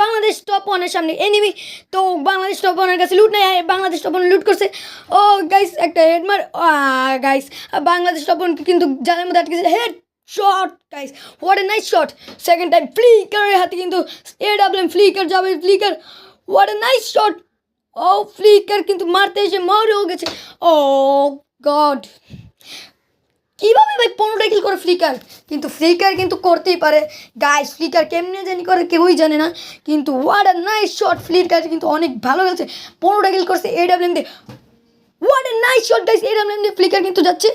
Bangladesh top ওয়ানের সামনে enemy. তো বাংলাদেশ টপ ওয়ানের কাছে লুট নেয়, বাংলাদেশ টপ ওয়ান লুট করছে। ও গাইস একটা হেডমার গাইস, বাংলাদেশ টপ ওয়ান কিন্তু জালের মধ্যে আটকেছে। Head shot guys, what a nice shot. Second time ফ্লিকারের হাতে কিন্তু AWM ফ্লিকার যাবে, Flicker what a nice shot. Oh Flicker কিন্তু মারতে এসে মরেও গেছে। ও গড, কীভাবে ভাই 15টা কিল করে ফ্লিকার, কিন্তু ফ্লিকার কিন্তু করতেই পারে গাইস। ফ্লিকার কেমনে জানি করে কেউই জানে না, কিন্তু what a nice shot. Flicker কিন্তু অনেক ভালো খেলছে, 15টা কিল করছে AWM দিয়ে। What a nice shot guys, AWM দিয়ে ফ্লিকার কিন্তু যাচ্ছে।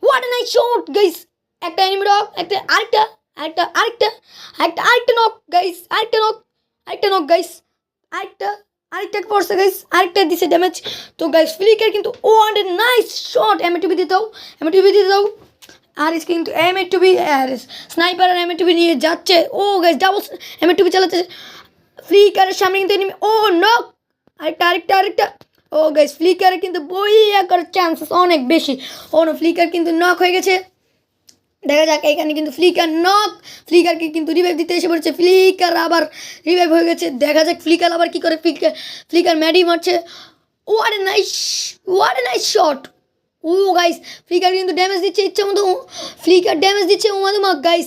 What a nice shot guys, একটা এনিমি নক, আরেকটা নক গাইস, আরেকটা নক গাইস, আরেকটা পড়ছে গাইস, আরেকটা দিছে ড্যামেজ। তো গাইস ফ্লিকার কিন্তু what a nice shot. M2B দিতে দাও। আর ইস কিন্তু M2B স্নাইপার আর M2B নিয়ে যাচ্ছে। ও গাইস ডাবল M2B চালাচ্ছে ফ্লিকারের সামনে কিন্তু এনিমি। ও নক, আরেকটা। ও গাইস ফ্লিকারে কিন্তু বইয়া করার চান্সেস অনেক বেশি। ও নো, ফ্লিকার কিন্তু নক হয়ে গেছে। দেখা যাক, এখানে কিন্তু ফ্লিকার নক, ফ্লিকারকে কিন্তু রিভাইভ দিতে এসে পড়েছে। ফ্লিকার আবার রিভাইভ হয়ে গেছে। দেখা যাক ফ্লিকার আবার কী করে। ফ্লিকার ম্যাডি মারছে। What a nice shot. Oh guys Flicker কিন্তু ড্যামেজ দিচ্ছে ইচ্ছে মতো, ফ্লিকার ড্যামেজ দিচ্ছে উমাদুমাক guys.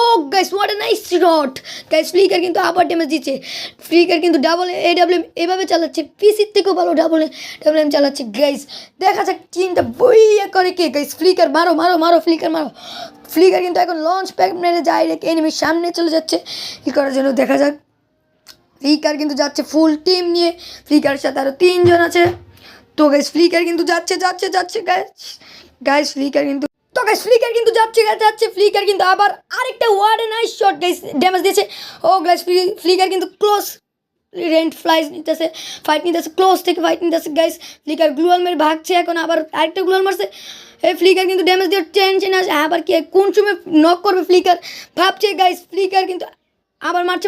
Oh guys what a nice shot guys. Flicker কিন্তু আবার ড্যামেজ দিচ্ছে। ফ্লিকার কিন্তু ডাবল AWM এভাবে চালাচ্ছে, পিসির থেকেও ভালো ডাবল AWM চালাচ্ছে গাইস। দেখা যাক টিমটা বইয়া করে কে গাইস। ফ্লিকার মারো, ফ্লিকার মারো। ফ্লিকার কিন্তু এখন লঞ্চ প্যাড মেরে ডাইরেক্ট এনিমির সামনে চলে যাচ্ছে কী করার জন্য। দেখা যাক, ফ্লিকার কিন্তু যাচ্ছে ফুল টিম নিয়ে। ফ্লিকারের সাথে আরও 3 জন আছে। তো গাইস ফ্লিকার কিন্তু যাচ্ছে গাইস ফ্লিকার কিন্তু যাচ্ছে। ফ্লিকার কিন্তু আবার আরেকটা what a nice shot guys, damage দিয়েছে। ও গাইস ফ্লিকার কিন্তু ক্লোজ রেঞ্জ ফাইট নিতেছে ক্লোজ থেকে ফাইট নিতেছে গাইস। ফ্লিকার গ্লুয়াল মেরে ভাগছে, এখন আবার আরেকটা গ্লুয়াল মারছে। এই ফ্লিকার কিন্তু ড্যামেজ দিয়ে টেনশন আসে, আবার কি কোন সময় নক করবে ফ্লিকার ভাবছে গাইস। ফ্লিকার কিন্তু আবার মারছে।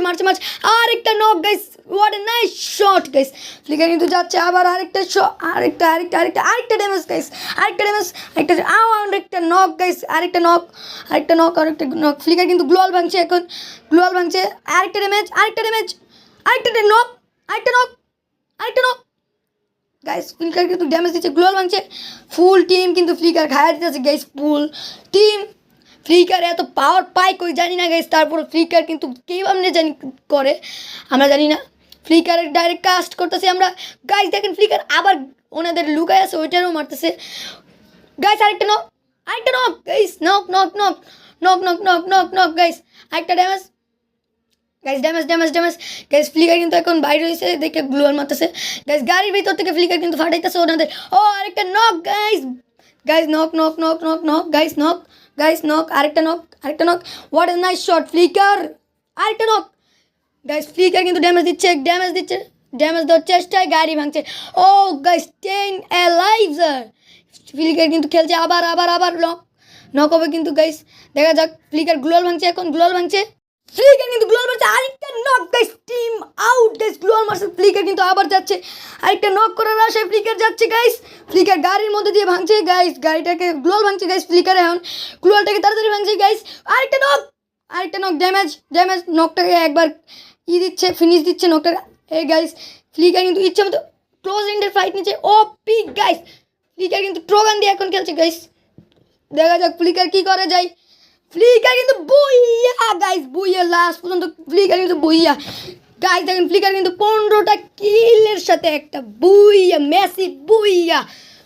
আরেকটা knock guys, what a nice shot guys. Flicker কিন্তু যাচ্ছে আবার আরেকটা ড্যামেজ গাইস, আরেকটা নক গাইস, আরেকটা নক। ফ্লিকার কিন্তু গ্লোয়াল ভাঙছে এখন, আরেকটা ড্যামেজ, আরেকটা নক গাইস। ফ্লিকার কিন্তু ড্যামেজ দিচ্ছে, গ্লোয়াল ভাঙছে। ফুল টিম কিন্তু ফ্লিকার খায়া দিতেছে গাইস, ফুল টিম। ফ্লিকার এত পাওয়ার পাই কই জানি না গাইস, তারপর ফ্লিকার কিন্তু কীভাবে জানি করে আমরা জানি না। ফ্লিকারের ডাইরেক্ট কাস্ট করতেছে আমরা গাইস। দেখেন ফ্লিকার আবার ওনাদের লুকায় আছে, ওইটারও মারতেছে গাইস। আরেকটা নক গাইস, নক গাইস। আরেকটা ড্যামেজ গাইস। ফ্লিকার কিন্তু এখন বাইরে হয়েছে দেখে গ্লুয়াল মারতেছে গাইস। গাড়ির ভিতর থেকে ফ্লিকার কিন্তু ফাটাইতেছে ওনাদের। ও আরেকটা নক গাইস, নক গাইস, আরেকটা knock. What a nice shot flicker, আরেকটা নক গাইস। ফ্লিকার কিন্তু ড্যামেজ দেওয়ার চেষ্টায় গাড়ি ভাঙছে। ও গাইস 10 লাইভস। ফ্লিকার কিন্তু খেলছে আবার নক হবে কিন্তু গাইস। দেখা যাক, ফ্লিকার গ্লোয়াল ভাঙছে ফ্লিকার কিন্তু গ্লোয়াল মারছে। আরেকটা knock guys, team out guys. গ্লোয়াল মারছে ফ্লিকার কিন্তু আবার যাচ্ছে, আরেকটা নক করার আশায় ফ্লিকার যাচ্ছে গাইস। ফ্লিকার গাড়ির মধ্যে দিয়ে ভাঙছে গাইস, গাড়িটাকে গ্লোয়াল ভাঙছে গাইস। ফ্লিকার এখন গ্লোয়ালটাকে তাড়াতাড়ি ভাঙছে গাইস। আরেকটা নক ড্যামেজ। নকটাকে একবার দিচ্ছে, ফিনিশ দিচ্ছে নকটা। এই গাইস ফ্লিকার কিন্তু ইচ্ছা মতো ক্লোজ রেঞ্জের ফাইট নিচ্ছে। ও পিক গাইস, ফ্লিকার কিন্তু ট্রোগান দিয়ে এখন খেলছে গাইস। দেখা যাক ফ্লিকার কি করে যায়। ফ্লিকার কিন্তু বুইয়া লাস্ট পর্যন্ত ফ্লিকার কিন্তু বুইয়া গাইস। দেখেন ফ্লিকার কিন্তু 15টা কিলের সাথে একটা মেসি বুইয়া।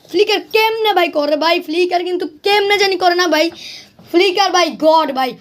ফ্লিকার কেমনে ভাই করে ভাই, ফ্লিকার কিন্তু কেমনে জানি করে না ভাই। ফ্লিকার ভাই গড ভাই।